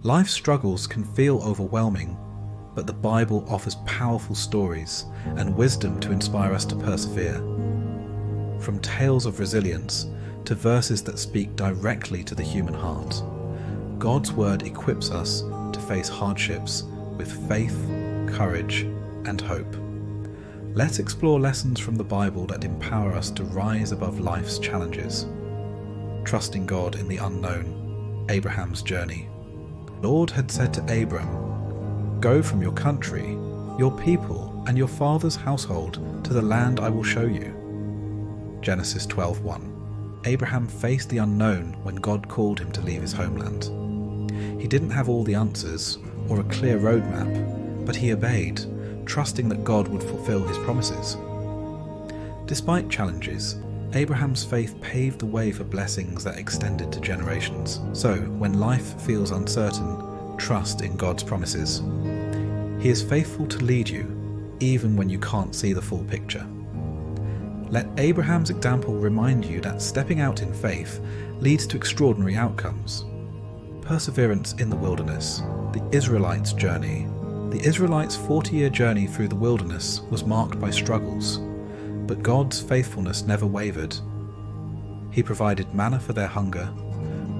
Life's struggles can feel overwhelming, but the Bible offers powerful stories and wisdom to inspire us to persevere. From tales of resilience to verses that speak directly to the human heart, God's Word equips us to face hardships with faith, courage, and hope. Let's explore lessons from the Bible that empower us to rise above life's challenges. Trusting God in the unknown, Abraham's journey. The Lord had said to Abram, "Go from your country, your people, and your father's household to the land I will show you." Genesis 12:1. Abraham faced the unknown when God called him to leave his homeland. He didn't have all the answers or a clear roadmap, but he obeyed, trusting that God would fulfill his promises. Despite challenges, Abraham's faith paved the way for blessings that extended to generations. So, when life feels uncertain, trust in God's promises. He is faithful to lead you, even when you can't see the full picture. Let Abraham's example remind you that stepping out in faith leads to extraordinary outcomes. Perseverance in the wilderness, the Israelites' journey. The Israelites' 40-year journey through the wilderness was marked by struggles, but God's faithfulness never wavered. He provided manna for their hunger,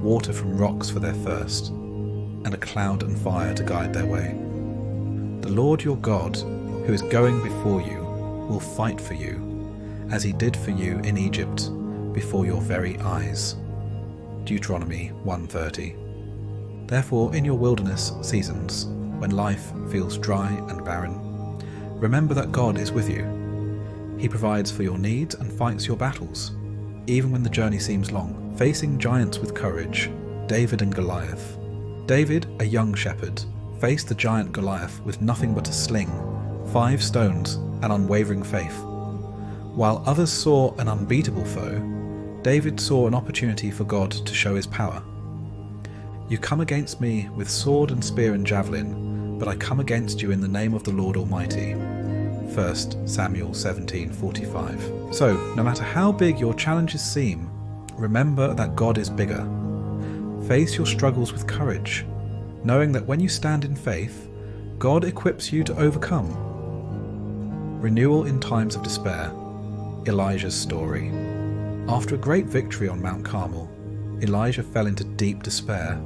water from rocks for their thirst, and a cloud and fire to guide their way. The Lord your God, who is going before you, will fight for you, as he did for you in Egypt, before your very eyes. Deuteronomy 1:30. Therefore, in your wilderness seasons, when life feels dry and barren, remember that God is with you. He provides for your needs and fights your battles, even when the journey seems long. Facing giants with courage, David and Goliath. David, a young shepherd, faced the giant Goliath with nothing but a sling, 5 stones, and unwavering faith. While others saw an unbeatable foe, David saw an opportunity for God to show his power. "You come against me with sword and spear and javelin, but I come against you in the name of the Lord Almighty." 1 Samuel 17:45. So, no matter how big your challenges seem, remember that God is bigger. Face your struggles with courage, knowing that when you stand in faith, God equips you to overcome. Renewal in times of despair. Elijah's story. After a great victory on Mount Carmel, Elijah fell into deep despair,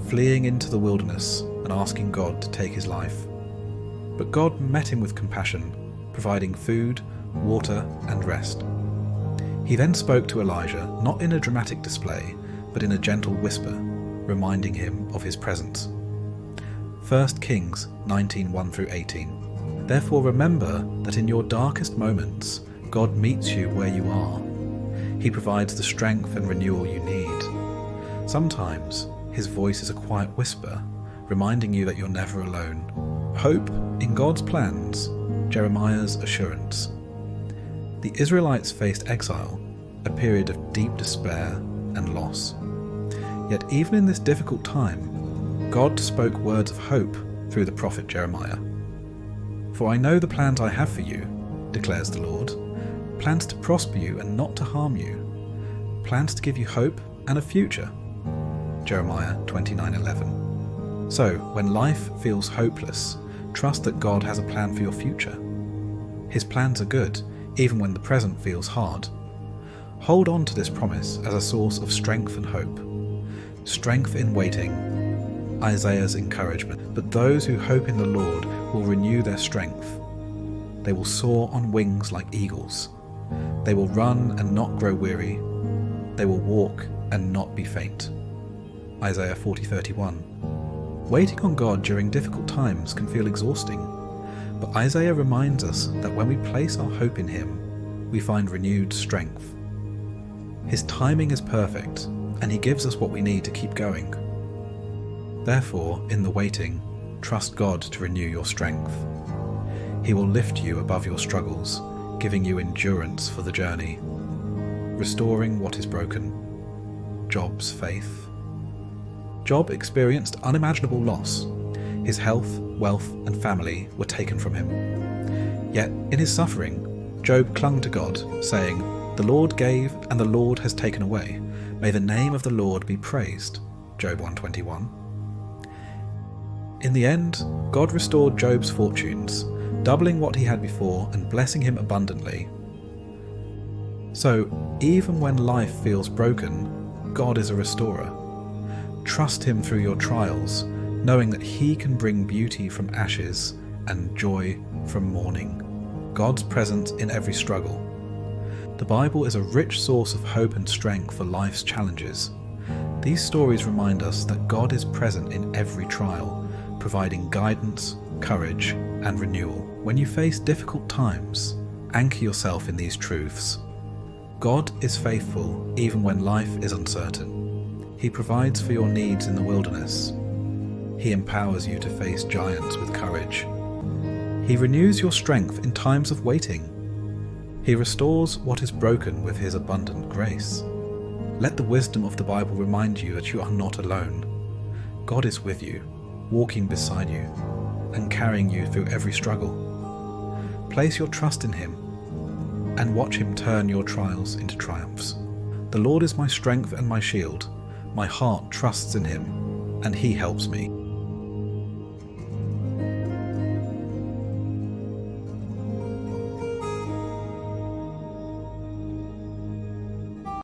fleeing into the wilderness and asking God to take his life. But God met him with compassion, providing food, water, and rest. He then spoke to Elijah, not in a dramatic display, but in a gentle whisper, reminding him of his presence. 1 Kings 19:1-18. Therefore remember that in your darkest moments, God meets you where you are. He provides the strength and renewal you need. Sometimes, his voice is a quiet whisper, reminding you that you're never alone. Hope in God's plans, Jeremiah's assurance. The Israelites faced exile, a period of deep despair and loss. Yet even in this difficult time, God spoke words of hope through the prophet Jeremiah. "For I know the plans I have for you, declares the Lord, plans to prosper you and not to harm you, plans to give you hope and a future." Jeremiah 29:11. So, when life feels hopeless, trust that God has a plan for your future. His plans are good, even when the present feels hard. Hold on to this promise as a source of strength and hope. Strength in waiting, Isaiah's encouragement. "But those who hope in the Lord will renew their strength. They will soar on wings like eagles. They will run and not grow weary. They will walk and not be faint." Isaiah 40:31. Waiting on God during difficult times can feel exhausting, but Isaiah reminds us that when we place our hope in him, we find renewed strength. His timing is perfect, and he gives us what we need to keep going. Therefore, in the waiting, trust God to renew your strength. He will lift you above your struggles, giving you endurance for the journey, restoring what is broken. Job's faith. Job experienced unimaginable loss. His health, wealth, and family were taken from him. Yet, in his suffering, Job clung to God, saying, "The Lord gave, and the Lord has taken away. May the name of the Lord be praised." Job 1:21. In the end, God restored Job's fortunes, doubling what he had before and blessing him abundantly. So, even when life feels broken, God is a restorer. Trust him through your trials, knowing that he can bring beauty from ashes and joy from mourning. God's presence in every struggle. The Bible is a rich source of hope and strength for life's challenges. These stories remind us that God is present in every trial, providing guidance, courage, and renewal. When you face difficult times, anchor yourself in these truths. God is faithful even when life is uncertain. He provides for your needs in the wilderness. He empowers you to face giants with courage. He renews your strength in times of waiting. He restores what is broken with his abundant grace. Let the wisdom of the Bible remind you that you are not alone. God is with you, walking beside you, and carrying you through every struggle. Place your trust in him and watch him turn your trials into triumphs. The Lord is my strength and my shield. My heart trusts in him, and he helps me.